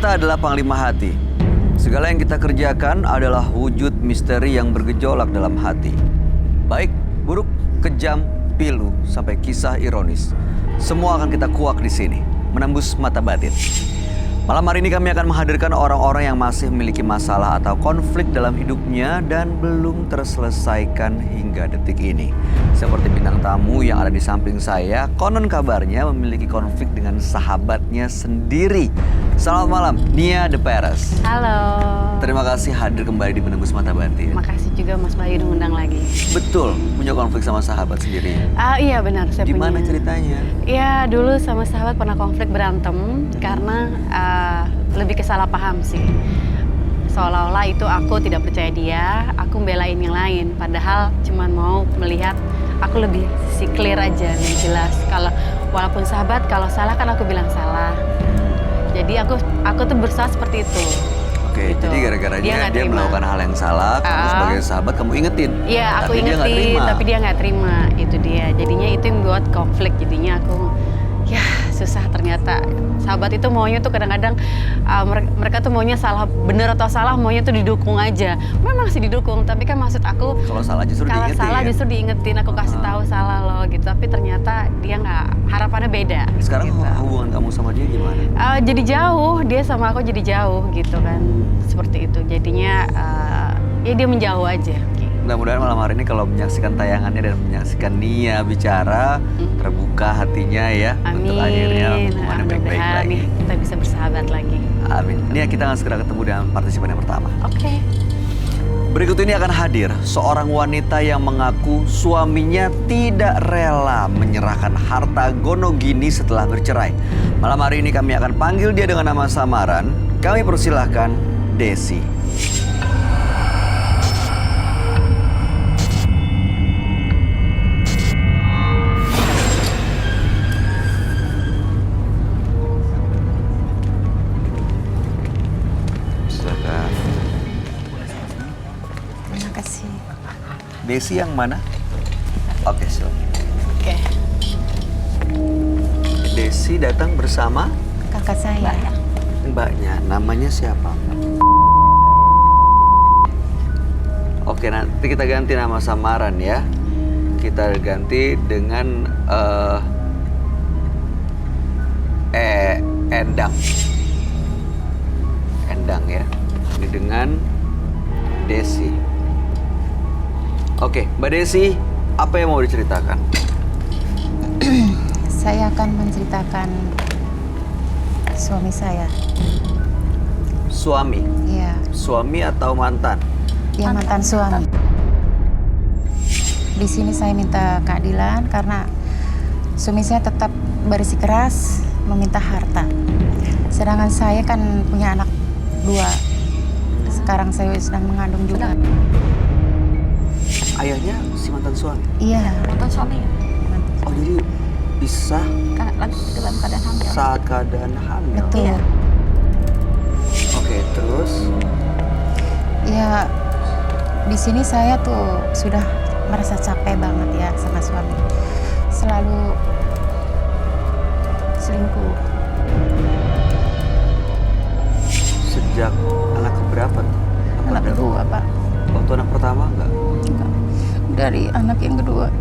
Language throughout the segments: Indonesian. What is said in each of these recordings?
Mata adalah panglima hati. Segala yang kita kerjakan adalah wujud misteri yang bergejolak dalam hati. Baik, buruk, kejam, pilu, sampai kisah ironis. Semua akan kita kuak di sini, menembus mata batin. Malam hari ini kami akan menghadirkan orang-orang yang masih memiliki masalah atau konflik dalam hidupnya dan belum terselesaikan hingga detik ini. Seperti bintang tamu yang ada di samping saya, konon kabarnya memiliki konflik dengan sahabatnya sendiri. Selamat malam, Nia The Paras. Halo. Terima kasih hadir kembali di Menembus Mata Batin. Makasih juga Mas Bayu diundang lagi. Betul, punya konflik sama sahabat sendiri. Iya benar, saya punya. Gimana ceritanya? Ya dulu sama sahabat pernah konflik berantem karena lebih ke salah paham sih. Seolah-olah itu aku tidak percaya dia, aku membelain yang lain. Padahal cuman mau melihat aku lebih clear aja, lebih jelas. Kalau walaupun sahabat, kalau salah kan aku bilang salah. Jadi aku tuh berusaha seperti itu. Oke, gitu. jadi gara-garanya dia melakukan hal yang salah, kamu sebagai sahabat kamu ingetin. Iya, aku ingetin, tapi dia nggak terima. Itu dia. Jadinya itu yang buat konflik. Jadinya aku, ya susah ternyata. Sahabat itu maunya tuh kadang-kadang mereka tuh maunya salah, bener atau salah maunya tuh didukung aja. Memang sih didukung, tapi kan maksud aku kalau salah justru diingetin. Kalau salah justru diingetin, aku kasih tahu salah loh gitu. Tapi ternyata dia nggak, harapannya beda. Sekarang gitu. hubungan kamu sama dia gimana? Jadi jauh, dia sama aku jadi jauh gitu kan. Seperti itu. Jadinya ya dia menjauh aja. Mudah-mudahan malam hari ini kalau menyaksikan tayangannya dan menyaksikan Nia bicara, terbuka hatinya ya. Amin. Untuk akhirnya hubungannya baik-baik lagi. Kita bisa bersahabat lagi. Amin. Nia, kita akan segera ketemu dengan partisipan yang pertama. Oke. Berikut ini akan hadir seorang wanita yang mengaku suaminya tidak rela menyerahkan harta gonogini setelah bercerai. Malam hari ini kami akan panggil dia dengan nama samaran. Kami persilahkan Desi. Desi yang mana? Oke, silakan. Oke. Desi datang bersama kakak saya. Mbaknya, namanya siapa? Oke, nanti kita ganti nama samaran ya. Kita ganti dengan Endang. Endang ya. Ini dengan Desi. Oke, Mbak Desi, apa yang mau diceritakan? Saya akan menceritakan suami saya. Suami? Iya. Suami atau mantan? Dia mantan suami. Di sini saya minta keadilan karena suami saya tetap bersikeras meminta harta. Sedangkan saya kan punya anak 2. Sekarang saya sedang mengandung juga. Ayahnya si mantan suami? Iya. Mantan suami ya? Oh, jadi pisah Lagi dalam keadaan hamil. saat keadaan hamil? Betul. Iya. Oke, terus? Ya, di sini saya tuh sudah merasa capek banget ya sama suami. Selalu selingkuh. Sejak anak keberapa? Anak kedua, Pak. Waktu anak pertama enggak? Enggak. Dari anak yang kedua.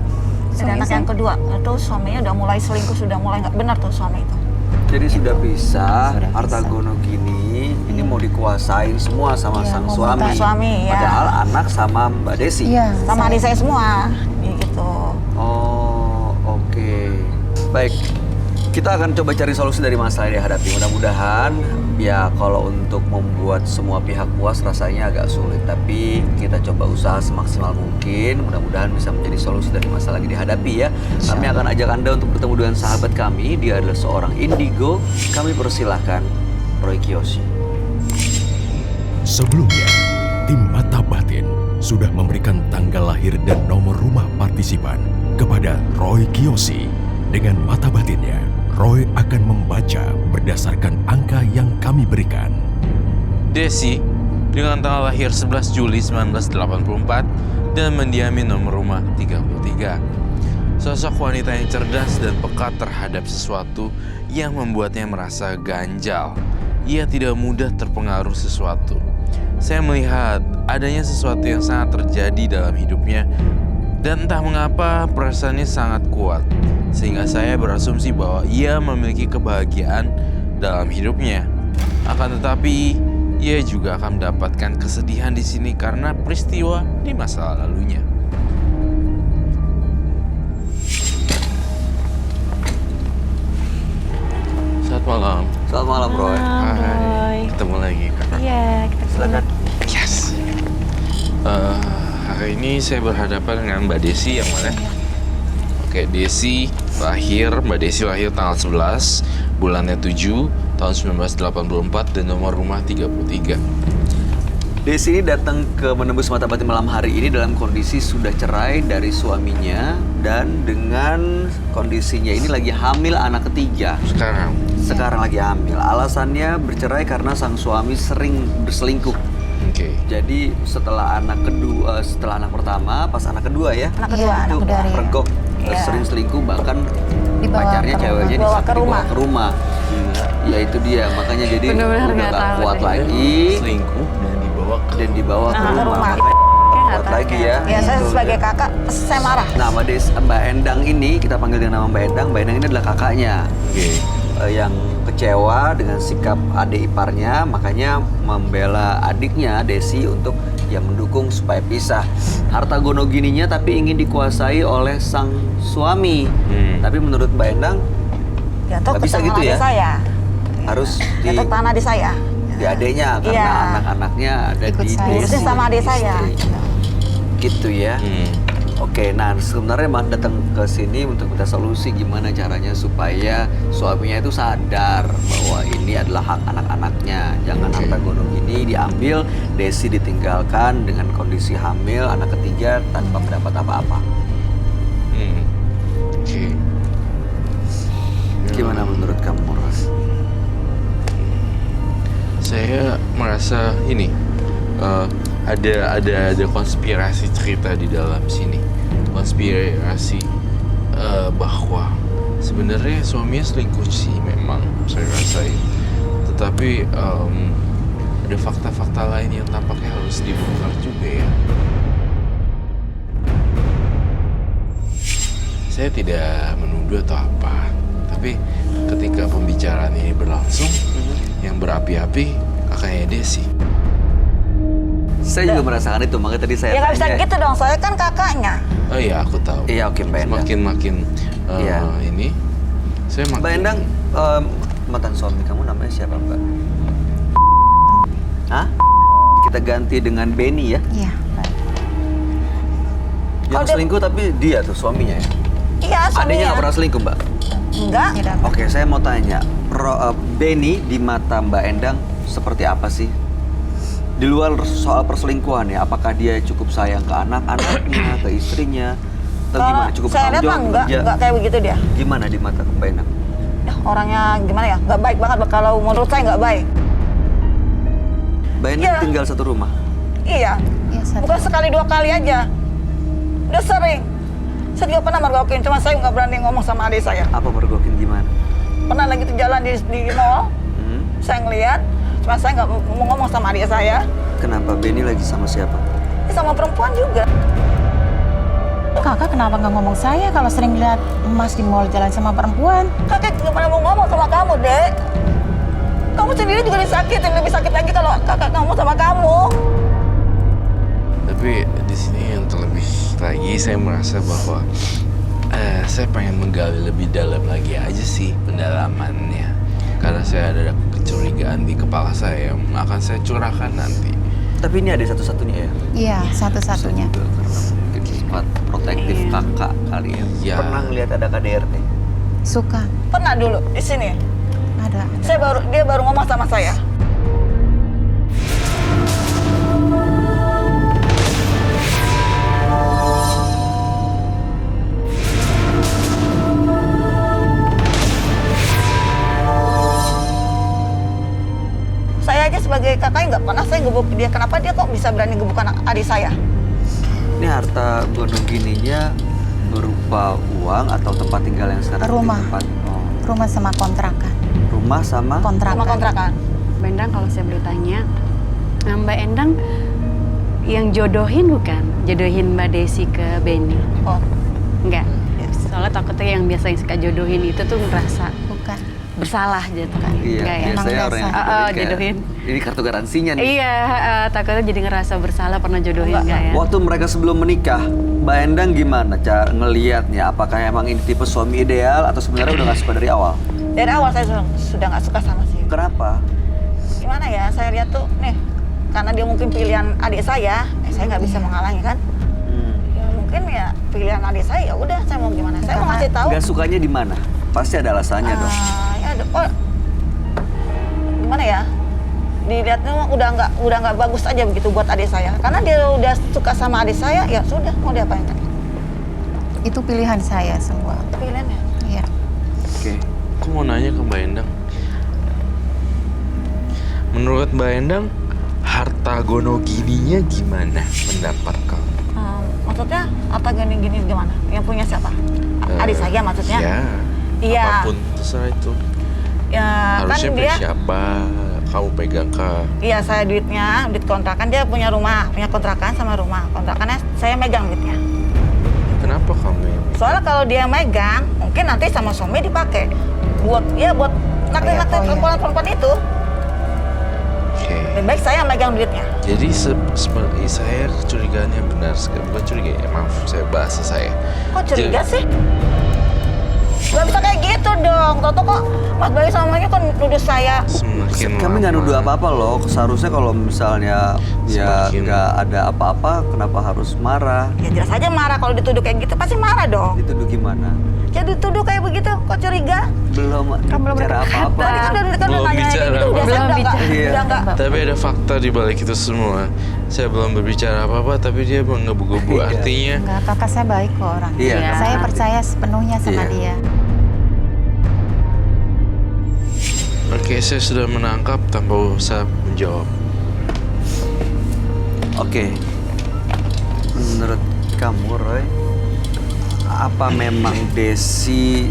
Dari anak yang kedua, itu suaminya udah mulai selingkuh, sudah mulai nggak benar tuh suami itu. Jadi sudah pisah, Sudah harta pisah. gonogini, ini mau dikuasain semua sama Iya, sang mau suami. minta. Suami, ya. Padahal anak sama Mbak Desi. Iya. Sama adik saya semua, gitu. Oh, oke. Baik, kita akan coba cari solusi dari masalah yang dihadapi. Mudah-mudahan ya kalau untuk membuat semua pihak puas rasanya agak sulit. Tapi kita coba usaha semaksimal mungkin. Mudah-mudahan bisa menjadi solusi dari masalah yang dihadapi ya. Kami akan ajak Anda untuk bertemu dengan sahabat kami. Dia adalah seorang indigo. Kami persilahkan Roy Kiyoshi. Sebelumnya, tim Mata Batin sudah memberikan tanggal lahir dan nomor rumah partisipan kepada Roy Kiyoshi. Dengan mata batinnya, Roy akan membaca berdasarkan angka yang kami berikan. Desi dengan tanggal lahir 11 Juli 1984 dan mendiami nomor rumah 33. Sosok wanita yang cerdas dan peka terhadap sesuatu yang membuatnya merasa ganjal. ia tidak mudah terpengaruh sesuatu. Saya melihat adanya sesuatu yang sangat terjadi dalam hidupnya, dan entah mengapa perasaannya sangat kuat, sehingga saya berasumsi bahwa ia memiliki kebahagiaan dalam hidupnya. Akan tetapi, ia juga akan mendapatkan kesedihan di sini karena peristiwa di masa lalunya. Selamat malam. Selamat malam, Roy. Hai. Ketemu lagi, Kakak. Iya, kita Silakan. Yes. Hari ini saya berhadapan dengan Mbak Desi yang mana? Oke, Mbak Desi lahir tanggal 11, bulannya 7, tahun 1984 dan nomor rumah 33. Desi ini datang ke Menembus Mata Batin malam hari ini dalam kondisi sudah cerai dari suaminya dan dengan kondisinya ini lagi hamil anak ketiga. Sekarang lagi hamil. Alasannya bercerai karena sang suami sering berselingkuh. Oke. Jadi setelah anak pertama, pas anak kedua ya, Anak kedua, Iya, itu anak kedua, ya. pergok, Iya. sering selingkuh bahkan Dibawa pacarnya ke rumah. ceweknya Dibawa ke dibawa rumah. ke rumah. Ya itu dia, makanya jadi Bener-bener udah nggak gak tahu kuat deh. lagi Selingkuh dan dibawa ke ke rumah. rumah. Makanya Nggak kuat tahu lagi ya. ya. Ya, saya Gitu, sebagai ya. kakak, pasti saya marah. Nah, Mbak Endang ini, kita panggil dengan nama Mbak Endang. Mbak Endang ini adalah kakaknya Oke. yang kecewa dengan sikap adik iparnya, makanya membela adiknya Desi untuk mendukung supaya pisah. Harta gono gininya tapi ingin dikuasai oleh sang suami. Tapi menurut Mbak Endang Ya, tuh Nggak bisa ke gitu tangan ya? adik saya. harus Ya, tuh tangan adik saya. di adiknya karena Iya. anak-anaknya ada Ikut di saya. Desi, Itu sama adik saya. istri. Gitu ya. Oke, nah sebenarnya Mak datang ke sini untuk minta solusi gimana caranya supaya suaminya itu sadar bahwa ini adalah hak anak-anaknya. Jangan harta gono ini diambil, Desi ditinggalkan dengan kondisi hamil anak ketiga tanpa mendapat apa-apa. Oke. Gimana menurut kamu, Ros? Saya merasa ini ada konspirasi cerita di dalam sini. Konspirasi bahwa sebenarnya suaminya selingkuh sih memang saya rasain. Tetapi ada fakta-fakta lain yang tampaknya harus dibongkar juga ya. Saya tidak menuduh atau apa, tapi ketika pembicaraan ini berlangsung, yang berapi-api kakaknya Desi. Saya juga merasakan itu, makanya tadi saya Ya nggak bisa tanya. gitu dong, saya kan kakaknya. Oh iya, aku tahu. Iya, oke, Mbak Endang. Makin Iya. ini, saya makin. Mbak Endang, mantan suami kamu namanya siapa, Mbak? Hah? Kita ganti dengan Benny ya. Iya, baik. Yang Kalau dia- selingkuh tapi dia tuh suaminya ya. Iya, Adiknya suaminya. nggak pernah selingkuh, Mbak? Enggak. Tidak. Oke, saya mau tanya, Benny di mata Mbak Endang seperti apa sih? Di luar soal perselingkuhan ya, apakah dia cukup sayang ke anak-anaknya, ke istrinya, atau Kalau gimana? Cukup saya lihat bertanggung mah jawab enggak kerja? kayak begitu dia. Gimana di mata Mbak Endang? Ya, orangnya gimana ya? Nggak baik banget kalau menurut saya nggak baik. Mbak Endang Iya. tinggal satu rumah. Iya. Iya, satu. Bukan sekali dua kali aja. Udah sering. Saya juga pernah mergokin, cuma saya nggak berani ngomong sama adik saya. Apa mergokin gimana? Pernah lagi tuh jalan di mall, Hmm? saya ngeliat, cuma saya nggak mau ngomong sama adik saya. Kenapa Benny lagi sama siapa? Ini sama perempuan juga. Kakak kenapa nggak ngomong saya kalau sering lihat Mas di mall jalan sama perempuan? Kakak nggak pernah mau ngomong sama kamu, Dek. Kamu sendiri juga disakitin, lebih sakit lagi kalau kakak ngomong sama kamu. Tapi di sini yang terlebih lagi saya merasa bahwa saya pengen menggali lebih dalam lagi aja sih pendalamannya. Karena saya ada kecurigaan di kepala saya yang akan saya curahkan nanti. Tapi ini ada satu-satunya ya? Iya, satu-satunya. Saya juga karena mungkin sifat protektif Iya. kakak kali ya. Iya. Pernah ngeliat ada KDRT? Suka. Pernah dulu di sini. Ada. Dia baru ngomong sama saya. Saya aja sebagai kakaknya nggak pernah saya gebuk dia. Kenapa dia kok bisa berani gebuk anak adik saya? Ini harta gono gininya berupa uang atau tempat tinggal yang sekarang Rumah. ditempati? Oh. Rumah sama kontrakan. Rumah sama Kontrakan. Sama kontrakan. Mbak Endang kalau saya bertanya, Mbak Endang yang jodohin bukan? Jodohin Mbak Desi ke Benny? Oh, Enggak. Soalnya takutnya yang biasa yang suka jodohin itu tuh ngerasa Bukan. bersalah gitu kan. Iya, Enggak ya? biasanya Emang orang yang biasa. jodohin kayak, Jodohin. ini kartu garansinya nih. Iya, takutnya jadi ngerasa bersalah pernah jodohin enggak ya? Waktu mereka sebelum menikah, Mbak Endang gimana cara ngelihatnya? Apakah emang ini tipe suami ideal atau sebenarnya udah gak suka dari awal? dari awal saya sudah nggak suka sama si. Kenapa? Gimana ya? Saya lihat tuh, nih, karena dia mungkin pilihan adik saya nggak bisa menghalangi kan? Ya, mungkin ya pilihan adik saya, ya udah saya mau gimana? Saya mau ngasih tahu. Gak sukanya di mana? Pasti ada alasannya dong. Ya, gimana ya? Dilihatnya udah nggak bagus aja begitu buat adik saya. Karena dia udah suka sama adik saya, ya sudah mau diapain kan? Itu pilihan saya semua. Pilihannya. Iya. Oke. Aku mau nanya ke Mbak Endang. Menurut Mbak Endang, harta gonogininya gimana pendapat kamu? Maksudnya apa gini-gini gimana? Yang punya siapa? Adik saya maksudnya? Ya, Iya. apapun terserah itu. Ya Harusnya kan punya dia. siapa? Kamu pegang ke? Iya, saya duit kontrakan, dia punya rumah, punya kontrakan sama rumah. Kontrakannya saya megang duitnya. Kenapa kamu yang pegang? Soalnya kalau dia megang, mungkin nanti sama suami dipakai buat naktir-naktir Oh, iya. perempuan-perempuan itu. Oke. Lebih baik saya yang megang duitnya. Jadi saya kecurigaannya benar sekali. Bukan curiga ya, maaf saya bahasa saya. Kok curiga Jadi- sih? Gak bisa kayak gitu dong. Toto kok Mas Bayu sama Maya kan nuduh saya. Semakin Kami nggak lama- nuduh apa-apa loh. Seharusnya kalau misalnya ya Semakin- nggak ada apa-apa, kenapa harus marah? Ya jelas aja marah kalau dituduh kayak gitu, pasti marah dong. Dituduh gimana? Ya dituduh kayak begitu, kok curiga? Belum belum bicara berkata. apa-apa. Tadi kan udah Belum nanya bicara. gitu, udah Belum saya udah nggak, bicara. udah nggak. Tapi ada fakta di balik itu semua. Saya belum berbicara apa-apa, tapi dia menggebu-gebu. Iya. Artinya, Enggak, kakak saya baik kok orang. Iya, Iya. Saya percaya sepenuhnya sama Iya. dia. oke, saya sudah menangkap tanpa usah menjawab. Oke. Menurut kamu, Roy, apa memang Desi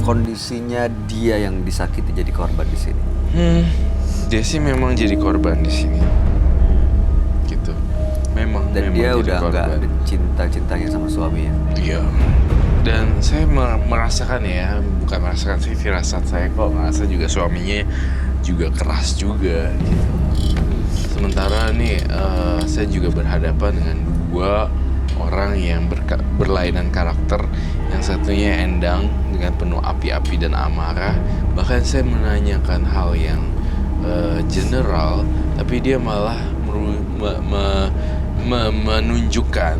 kondisinya dia yang disakiti jadi korban di sini? Desi memang jadi korban di sini. Gitu. Memang. Dan memang dia jadi udah nggak korban. ada cinta-cintanya sama suaminya. Iya. Dan saya merasakan ya, bukan merasakan sih, firasat saya kok merasa juga suaminya juga keras juga gitu. Sementara nih saya juga berhadapan dengan dua orang yang berlainan karakter. Yang satunya Endang dengan penuh api-api dan amarah. Bahkan saya menanyakan hal yang general, tapi dia malah menunjukkan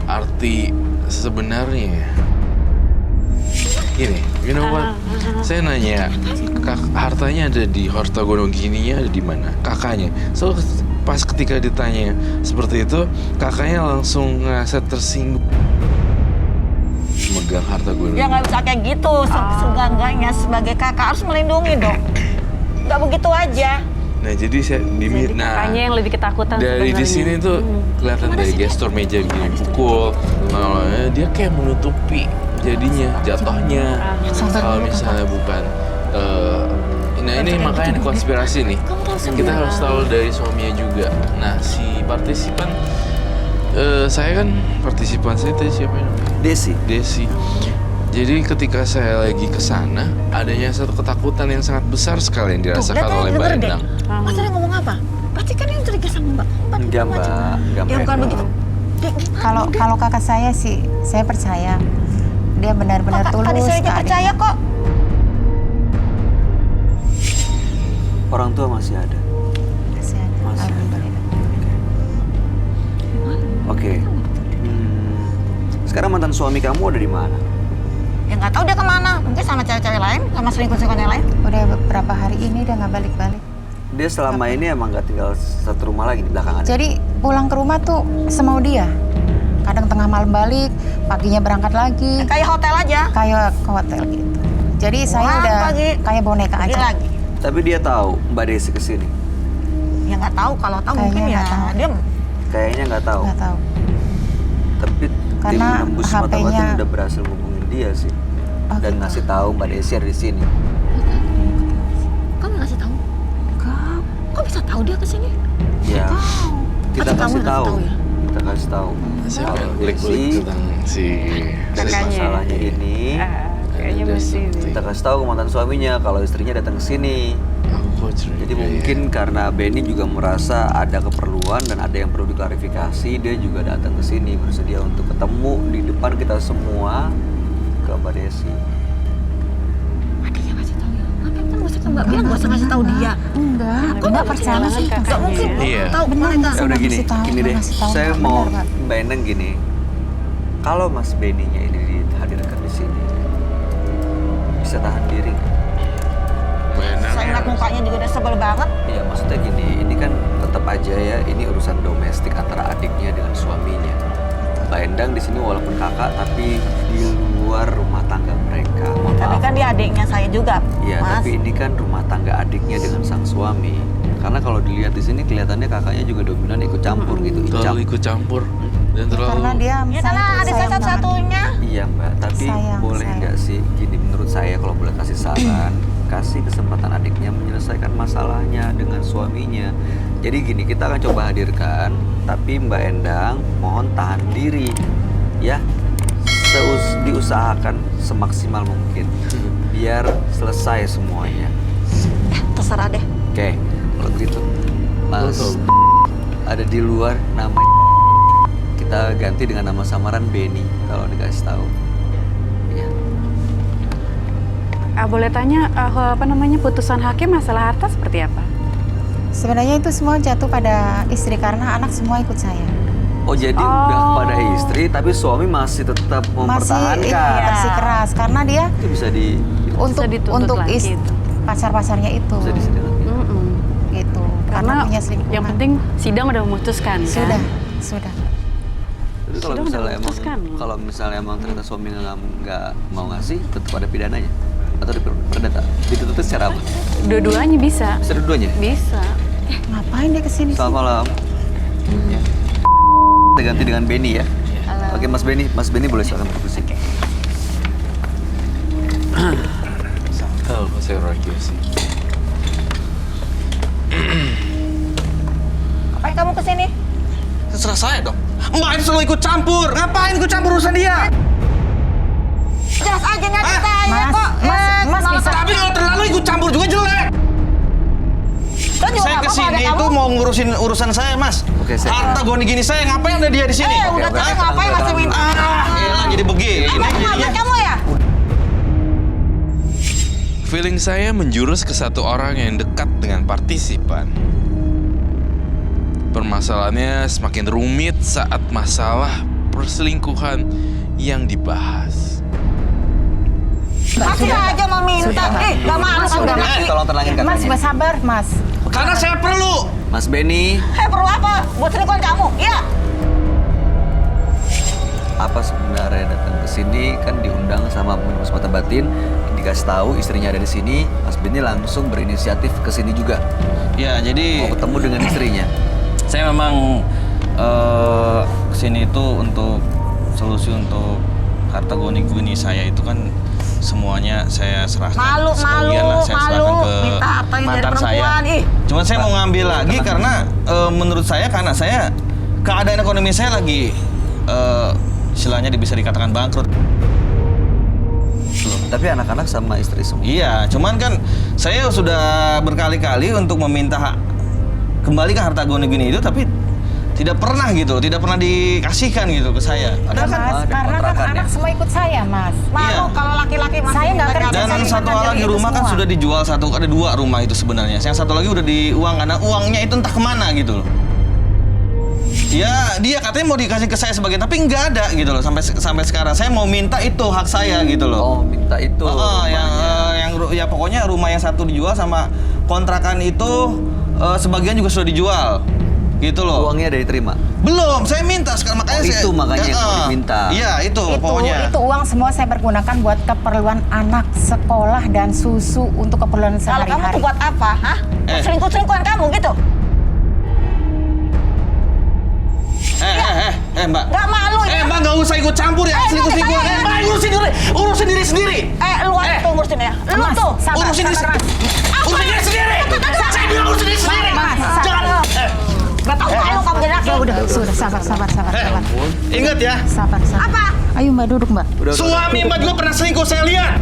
arti sebenarnya. Gini, you know what? Saya nanya, hartanya ada di harta gonogininya ada di mana? Kakaknya. So pas ketika ditanya seperti itu, kakaknya langsung ngerasa tersinggung. Megang harta gonogini. Ya nggak bisa kayak gitu, seenggaknya sebagai kakak harus melindungi dong. Nggak begitu aja. Nah jadi saya Jadi kakaknya yang lebih ketakutan dari di sebenarnya. sini tuh kelihatan dari gestur meja gini pukul, dia kayak menutupi jadinya jatuhnya kalau misalnya bukan. Nah ini makanya konspirasi nih. Kita harus tahu dari suaminya juga. Nah si partisipan, saya kan partisipan saya tadi siapa namanya? Desi. Desi. Jadi ketika saya lagi ke sana, adanya satu ketakutan yang sangat besar sekali yang dirasakan oleh Mbak Endang. Mas tadi ngomong apa? Pasti kan yang curiga sama Mbak. Enggak, Mbak. Enggak, Ya Mbak. bukan begitu. Kayak gimana? Kalau kakak saya sih, saya percaya dia benar-benar tulus Tadi saya aja ke adik. percaya kok. Orang tua masih ada. Masih ada. Masih ada. Alhamdulillah. Oke. Sekarang mantan suami kamu ada di mana? Ya nggak tahu dia kemana. Mungkin sama cewek-cewek lain, sama selingkuh-selingkuh yang lain. Udah beberapa hari ini dia nggak balik-balik. Dia selama ini emang nggak tinggal satu rumah lagi di belakangan. Jadi pulang ke rumah tuh semau dia. Kadang tengah malam balik, paginya berangkat lagi, Kayak hotel aja. kayak ke hotel gitu. Jadi saya Pulang udah pagi, kayak boneka Pergi aja. lagi. Tapi dia tahu Mbak Desi kesini. Ya nggak tahu. Kalau tahu Kayaknya mungkin ya nggak tahu. dia. Kayaknya nggak tahu. Nggak tahu. Tapi Karena tim menembus mata HP-nya batin udah berhasil hubungin dia sih. Oh, Dan gitu. ngasih tahu Mbak Desi ada di sini. Kamu ngasih tahu? Kok bisa tahu dia kesini? Ya, kita Atau kamu kasih yang tahu. tahu ya? Kita kasih tahu. Saya Kalau pengen kulik-kulik Desi, tentang si dari masalahnya ini, Kayaknya mesti. kita kasih tahu ke mantan suaminya kalau istrinya datang ke sini. Aku curiga. Jadi mungkin karena Benny juga merasa ada keperluan dan ada yang perlu diklarifikasi, dia juga datang ke sini bersedia untuk ketemu di depan kita semua ke Mbak Desi. Adiknya ngasih tahu ya. Ngapain kan gak usah ke Mbak bilang gak usah ngasih tahu dia. Enggak, Kok enggak percaya sih. Gak mungkin Iya. tahu Benar, mereka. Mas. Ya udah gini, ngasih tahu, gini deh. ngasih tahu, Saya Mbak. mau Benar, Mbak. Mbak Endang gini. Kalau Mas Benny-nya ini dihadirkan di sini, bisa tahan diri nggak? Saya ngeliat mukanya juga udah sebel banget. Iya, maksudnya gini, ini kan tetap aja ya, ini urusan domestik antara adiknya dengan suaminya. Mbak Endang di sini walaupun kakak, tapi di luar rumah tangga mereka. Mohon Tapi maaf. kan dia adiknya saya juga, Iya, Mas. tapi ini kan rumah tangga adiknya dengan sang suami. Karena kalau dilihat di sini kelihatannya kakaknya juga dominan ikut campur gitu, Terlalu ikut campur dan terlalu Karena dia Ya karena adik saya satu-satunya. Iya Mbak, tapi Sayang, boleh sayang. nggak sih gini menurut saya kalau boleh kasih saran, kasih kesempatan adiknya menyelesaikan masalahnya dengan suaminya. Jadi gini, kita akan coba hadirkan, tapi Mbak Endang mohon tahan diri ya. Diusahakan semaksimal mungkin biar selesai semuanya. Terserah deh. Oke, kalau begitu Mas ada di luar nama kita ganti dengan nama samaran Benny kalau dikasih tahu. Ya. Boleh tanya apa namanya putusan hakim masalah harta seperti apa? Sebenarnya itu semua jatuh pada istri karena anak semua ikut saya. Oh jadi udah kepada istri tapi suami masih tetap Masih mempertahankan. bersikeras karena dia Itu bisa di dituntut untuk lagi itu. pacar-pacarnya itu bisa disedih lagi. Mm-mm. gitu. Karena punya selingkuhan. yang penting sidang udah memutuskan sudah, kan? sudah. Tapi kalau Sudah misalnya emang memutuskan. ternyata suami nggak mau ngasih, tetap ada pidananya atau di perdata. Dituntut secara apa? Dua-duanya bisa. Bisa dua-duanya? Bisa. Ngapain dia kesini? Selamat malam. Ya. Kita ganti dengan Benny ya. Oke Mas Benny boleh silakan berdiskusi. Halo, saya Roy Kiyoshi. Ngapain kamu kesini? Terserah saya dong. Mbak itu selalu ikut campur. Ngapain ikut campur urusan dia? Jelas aja nih adik saya Mas, kok. Mas bisa. Tapi kalau terlalu ikut campur juga jelek. Kan juga Saya nggak apa-apa kesini ada itu kamu. mau ngurusin urusan saya, Mas. Oke, saya- Harta goni gini saya, ngapain ada dia di sini? Udah oke, tahu oke. ngapain masih minta. Elah jadi begini Ngapain jadinya. kamu ya? Feeling saya menjurus ke satu orang yang dekat dengan partisipan. Permasalahannya semakin rumit saat masalah perselingkuhan yang dibahas. Masih aja mau minta. Gak malu kamu Sudah, lagi. Tolong tenangin Mas, kakaknya. Mas sabar, Mas. Karena saya perlu. Mas Benny, Perlu apa? Buat selingkuhan kamu? Iya. apa sebenarnya datang ke sini kan diundang sama Mas Mata Batin, dikasih tahu istrinya ada di sini, Mas Benny langsung berinisiatif ke sini juga. Ya, jadi Mau ketemu dengan istrinya. saya memang kesini itu untuk solusi untuk harta goni-guni saya itu kan semuanya saya serahkan. Malu, Sebagian lah saya serahkan malu. ke Minta apa yang dari mantan saya. perempuan, ih. Cuman saya mau ngambil lagi karena menurut saya karena saya keadaan ekonomi saya lagi istilahnya bisa dikatakan bangkrut. Tapi anak-anak sama istri semua. Iya, cuman kan saya sudah berkali-kali untuk meminta kembalikan harta goni-guni itu tapi tidak pernah gitu, tidak pernah dikasihkan gitu ke saya. Padahal kan Mas, ada karena kan kontrakan anak ya? semua ikut saya, Mas. Malu Iya. kalau laki-laki masih Saya nggak minta kerja. jatah. dan Saya satu makan lagi dari itu rumah kan semua. sudah dijual ada 2 rumah itu sebenarnya. Yang satu lagi udah diuang karena uangnya itu entah kemana gitu loh. Ya dia katanya mau dikasih ke saya sebagian tapi nggak ada gitu loh sampai sekarang. Saya mau minta itu hak saya gitu loh. Oh, minta itu. Yang ya pokoknya rumah yang satu dijual sama kontrakan itu sebagian juga sudah dijual. Gitu loh. Uangnya ada diterima. Belum, saya minta sekarang makanya Oh, saya itu makanya yang mau diminta. Iya, itu pokoknya. Itu uang semua saya pergunakan buat keperluan anak, sekolah dan susu untuk keperluan Kalau kamu tuh sehari-hari. buat apa? Hah? Eh. Selingkuh-selingkuhan kamu gitu? Mbak. Gak malu ya? Mbak nggak usah ikut campur ya selingkuh-selingkuhan. saya- Mbak urusin diri sendiri. Lu aja tuh ngurusin ya. Lu Mas, tuh. sabar, Urusin diri sabar, sendiri. Mas. Urusin diri sendiri. Saya bilang urusin diri sendiri. Mas, sudah, sabar. Ingat ya, Sabar. Apa? Ayo Mbak duduk Mbak. suami Mbak juga pernah selingkuh saya lihat.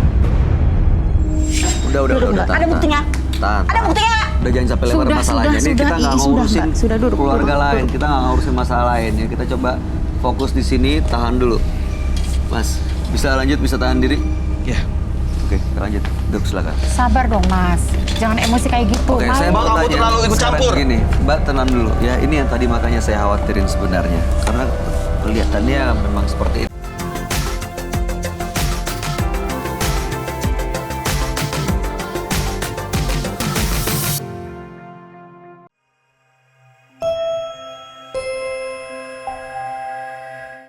Udah, Mbak. tahan, Ada buktinya? tahan. Ada buktinya? Udah jangan sampai lewat Sudah, masalahnya. Ini sudah, kita nggak sudah, ngurusin Mbak. Sudah, duduk, keluarga duduk, lain. duduk. Kita nggak ngurusin masalah lain ya. Kita coba fokus di sini, tahan dulu. Mas, bisa lanjut, bisa tahan diri? Ya. Oke, lanjut. Duduk silakan. Sabar dong Mas. Jangan emosi kayak gitu. Oke, saya Malu. mau Bang, kamu tanya. terlalu ikut Sekarang campur. Gini, Mbak tenang dulu. Ya, ini yang tadi makanya saya khawatirin sebenarnya. Karena kelihatannya memang seperti itu.